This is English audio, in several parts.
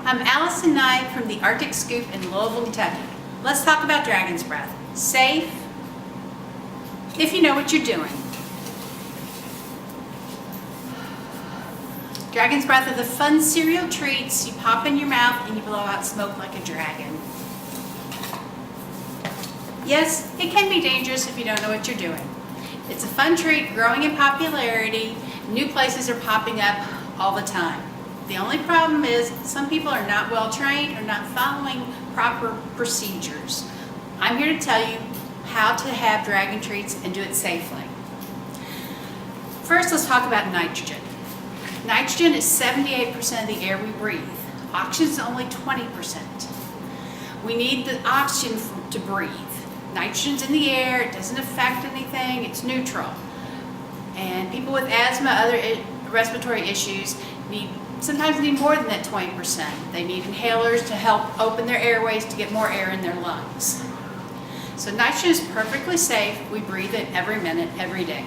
I'm Allison Knight from the Arctic Scoop in Louisville, Kentucky. Let's talk about Dragon's Breath. Safe, if you know what you're doing. Dragon's Breath are the fun cereal treats you pop in your mouth and you blow out smoke like a dragon. Yes, it can be dangerous if you don't know what you're doing. It's a fun treat growing in popularity. New places are popping up all the time. The only problem is some people are not well trained or not following proper procedures. I'm here to tell you how to have dragon treats and do it safely. First, let's talk about nitrogen. Nitrogen is 78% of the air we breathe. Oxygen is only 20%. We need the oxygen to breathe. Nitrogen's in the air, it doesn't affect anything, it's neutral. And people with asthma, other respiratory issues sometimes need more than that 20%. They need inhalers to help open their airways to get more air in their lungs. So nitrogen is perfectly safe. We breathe it every minute, every day.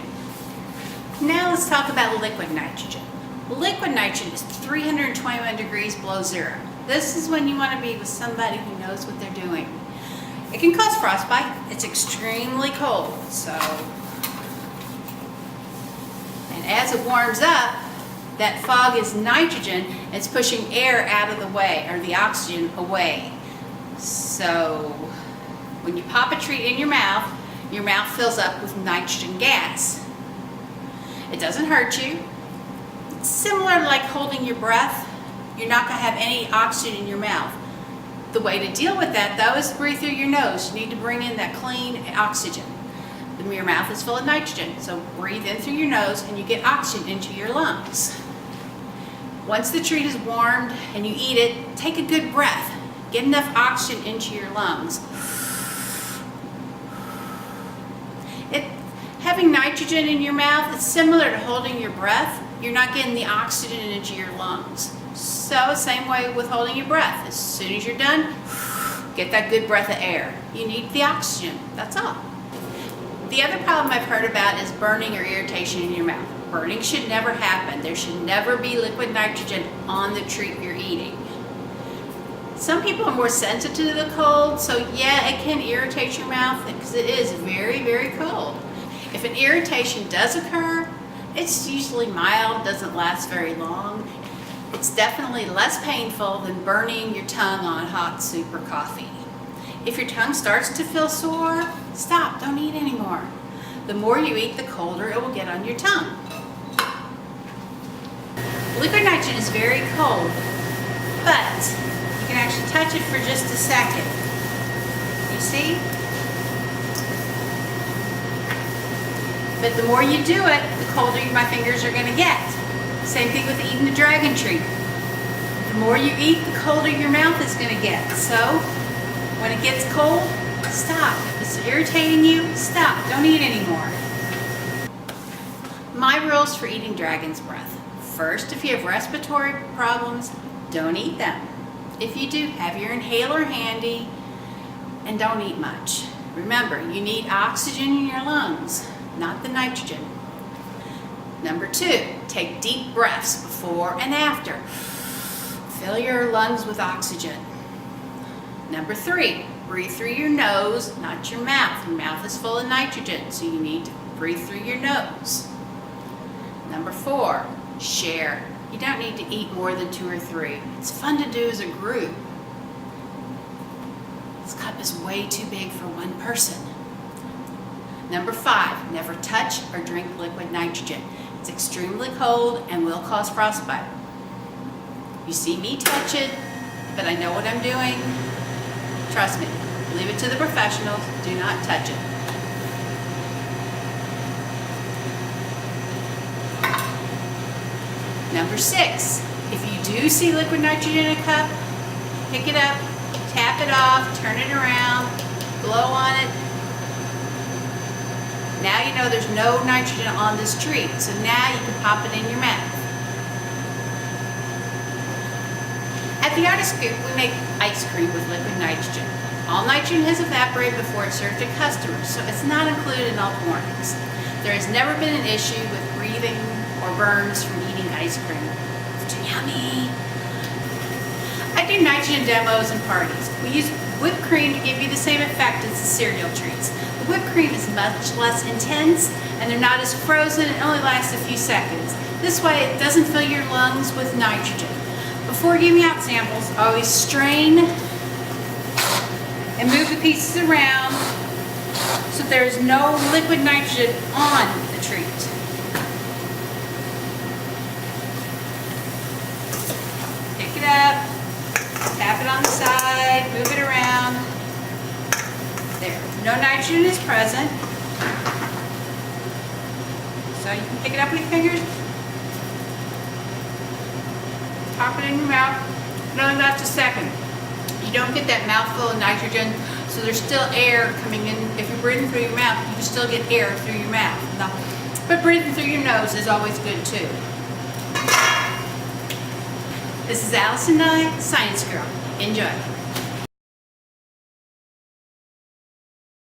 Now let's talk about liquid nitrogen. Liquid nitrogen is 321 degrees below zero. This is when you want to be with somebody who knows what they're doing. It can cause frostbite. It's extremely cold. And as it warms up, that fog is nitrogen. It's pushing air out of the way, or the oxygen away. So when you pop a treat in your mouth fills up with nitrogen gas. It doesn't hurt you. It's similar to like holding your breath. You're not going to have any oxygen in your mouth. The way to deal with that, though, is to breathe through your nose. You need to bring in that clean oxygen. Your mouth is full of nitrogen, so breathe in through your nose and you get oxygen into your lungs. Once the treat is warmed and you eat it, take a good breath. Get enough oxygen into your lungs. Having nitrogen in your mouth is similar to holding your breath. You're not getting the oxygen into your lungs. So same way with holding your breath. As soon as you're done, get that good breath of air. You need the oxygen, that's all. The other problem I've heard about is burning or irritation in your mouth. Burning should never happen. There should never be liquid nitrogen on the treat you're eating. Some people are more sensitive to the cold, so yeah, it can irritate your mouth because it is very, very cold. If an irritation does occur, it's usually mild, doesn't last very long. It's definitely less painful than burning your tongue on hot soup or coffee. If your tongue starts to feel sore, stop, don't eat anymore. The more you eat, the colder it will get on your tongue. Liquid nitrogen is very cold, but you can actually touch it for just a second. You see? But the more you do it, the colder my fingers are going to get. Same thing with eating the dragon treat. The more you eat, the colder your mouth is going to get. So, when it gets cold, stop. If it's irritating you, stop. Don't eat anymore. My rules for eating dragon's breath. First, if you have respiratory problems, don't eat them. If you do, have your inhaler handy and don't eat much. Remember, you need oxygen in your lungs, not the nitrogen. Number 2, take deep breaths before and after. Fill your lungs with oxygen. Number 3, breathe through your nose, not your mouth. Your mouth is full of nitrogen, so you need to breathe through your nose. Number 4, share. You don't need to eat more than 2 or 3. It's fun to do as a group. This cup is way too big for one person. Number 5, never touch or drink liquid nitrogen. It's extremely cold and will cause frostbite. You see me touch it, but I know what I'm doing. Trust me, leave it to the professionals. Do not touch it. Number 6, if you do see liquid nitrogen in a cup, pick it up, tap it off, turn it around, blow on it. Now you know there's no nitrogen on this treat, so now you can pop it in your mouth. At the Arctic Scoop, we make ice cream with liquid nitrogen. All nitrogen has evaporated before it's served to customers, so it's not included in all warnings. There has never been an issue with breathing or burns from eating ice cream. It's too yummy. I do nitrogen demos and parties. We use whipped cream to give you the same effect as the cereal treats. The whipped cream is much less intense and they're not as frozen and only lasts a few seconds. This way it doesn't fill your lungs with nitrogen. Before giving out samples, always strain and move the pieces around so there is no liquid nitrogen on the treat. Pick it up, tap it on the side, move it around. There, no nitrogen is present. So you can pick it up with your fingers, pop it in your mouth, it only lasts a second. You don't get that mouthful of nitrogen, so there's still air coming in. If you're breathing through your mouth, you can still get air through your mouth. But breathing through your nose is always good too. This is Allison Nye, Science Girl. Enjoy.